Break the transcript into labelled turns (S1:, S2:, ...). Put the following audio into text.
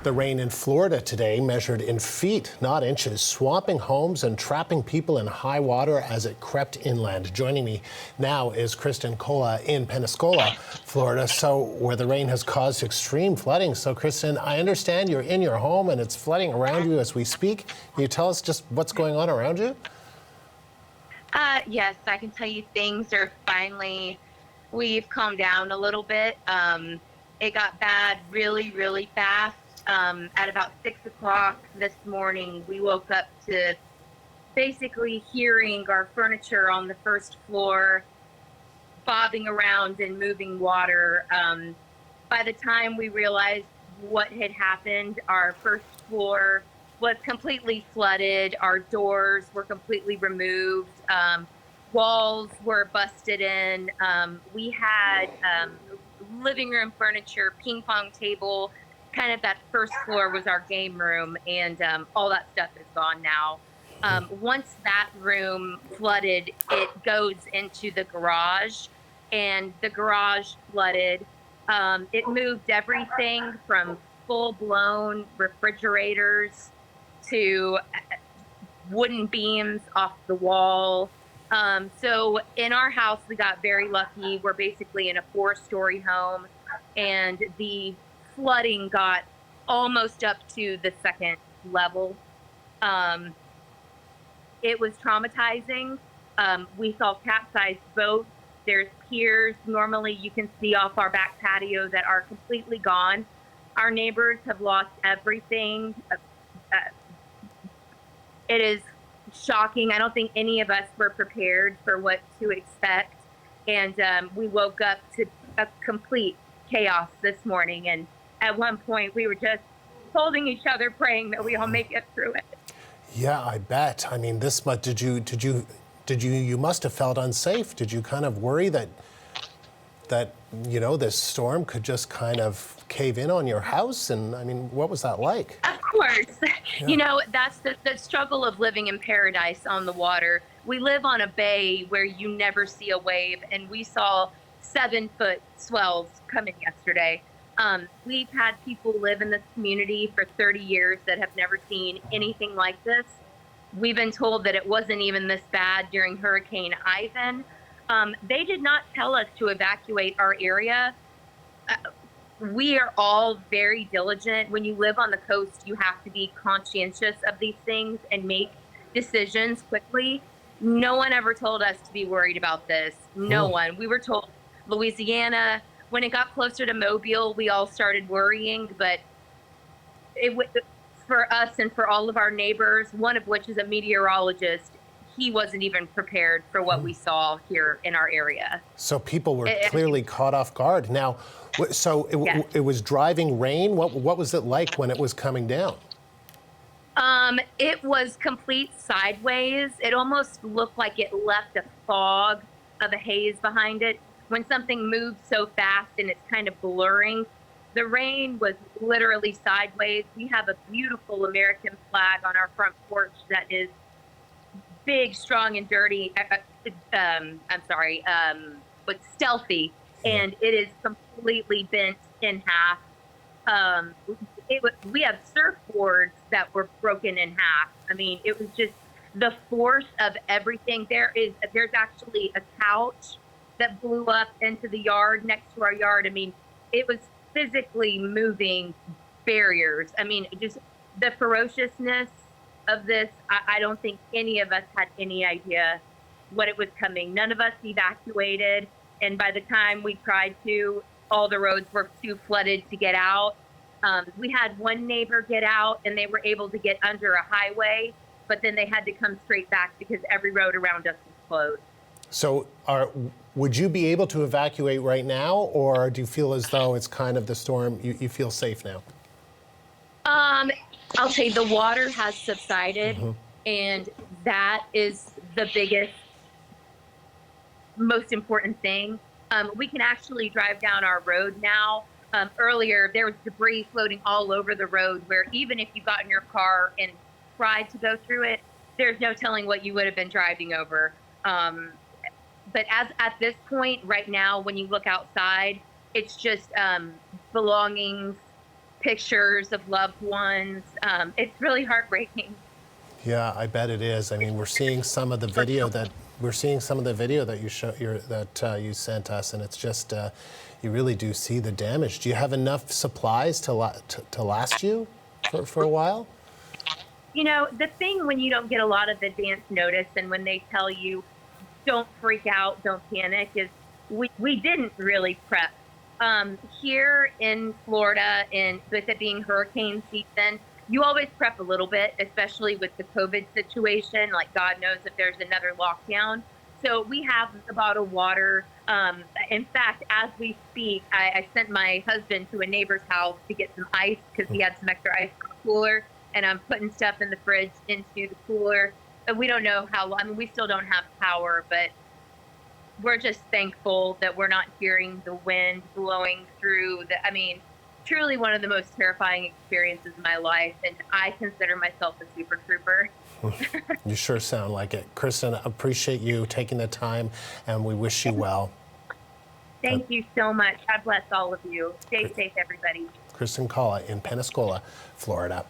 S1: The rain in Florida today measured in feet, not inches, swamping homes and trapping people in high water as it crept inland. Joining me now is Kristen Colla in Pensacola, Florida, where the rain has caused extreme flooding. So, Kristen, I understand you're in your home and it's flooding around you as we speak. Can you tell us just what's going on around you?
S2: Yes, I can tell you things are we've calmed down a little bit. It got bad really, really fast. At about 6 o'clock this morning, we woke up to basically hearing our furniture on the first floor bobbing around and moving water. By the time we realized what had happened, our first floor was completely flooded. Our doors were completely removed. Walls were busted in. We had living room furniture, ping pong table. Kind of that first floor was our game room, and all that stuff is gone now. Once that room flooded, it goes into the garage, and the garage flooded. It moved everything from full-blown refrigerators to wooden beams off the wall. So in our house, we got very lucky. We're basically in a 4-story home, and the flooding got almost up to the second level. It was traumatizing. We saw capsized boats. There's piers normally you can see off our back patio that are completely gone. Our neighbors have lost everything. It is shocking. I don't think any of us were prepared for what to expect. And we woke up to a complete chaos this morning. And at one point, we were just holding each other, praying that we all make it through it.
S1: Yeah, I bet. I mean, you must have felt unsafe. Did you kind of worry that this storm could just kind of cave in on your house? And I mean, what was that like?
S2: Of course.
S1: Yeah.
S2: That's the struggle of living in paradise on the water. We live on a bay where you never see a wave, and we saw 7-foot swells coming yesterday. We've had people live in this community for 30 years that have never seen anything like this. We've been told that it wasn't even this bad during Hurricane Ivan. They did not tell us to evacuate our area. We are all very diligent. When you live on the coast, you have to be conscientious of these things and make decisions quickly. No one ever told us to be worried about this. No one. We were told Louisiana. When it got closer to Mobile, we all started worrying, but for us and for all of our neighbors, one of which is a meteorologist, he wasn't even prepared for what we saw here in our area.
S1: So people were clearly caught off guard. Now, it was driving rain. What was it like when it was coming down?
S2: It was complete sideways. It almost looked like it left a fog of a haze behind it. When something moves so fast and it's kind of blurring, the rain was literally sideways. We have a beautiful American flag on our front porch that is big, strong, and dirty. But stealthy, and it is completely bent in half. We have surfboards that were broken in half. I mean, it was just the force of everything. There's actually a couch that blew up into the yard next to our yard. I mean, it was physically moving barriers. I mean, just the ferociousness of this, I don't think any of us had any idea what it was coming. None of us evacuated, and by the time we tried to, all the roads were too flooded to get out. We had one neighbor get out, and they were able to get under a highway, but then they had to come straight back because every road around us was closed. So
S1: would you be able to evacuate right now, or do you feel as though it's kind of the storm, you feel safe now?
S2: I'll say the water has subsided, and that is the biggest, most important thing. We can actually drive down our road now. Earlier, there was debris floating all over the road where even if you got in your car and tried to go through it, there's no telling what you would have been driving over. But at this point, right now, when you look outside, it's just belongings, pictures of loved ones. It's really heartbreaking.
S1: Yeah, I bet it is. I mean, we're seeing some of the video that you sent us, and it's just you really do see the damage. Do you have enough supplies to last you for a while?
S2: You know, the thing when you don't get a lot of advance notice and when they tell you don't freak out, don't panic, is we didn't really prep. Here in Florida, and with it being hurricane season, you always prep a little bit, especially with the COVID situation. Like, God knows if there's another lockdown. So we have a bottle of water. In fact, as we speak, I sent my husband to a neighbor's house to get some ice because he had some extra ice in the cooler. And I'm putting stuff in the fridge into the cooler. But we don't know how long. I mean, we still don't have power, but we're just thankful that we're not hearing the wind blowing through. I mean, truly one of the most terrifying experiences of my life, and I consider myself a super trooper.
S1: You sure sound like it. Kristen, appreciate you taking the time, and we wish you well.
S2: Thank you so much. God bless all of you. Stay safe, everybody.
S1: Kristen Colla in Pensacola, Florida.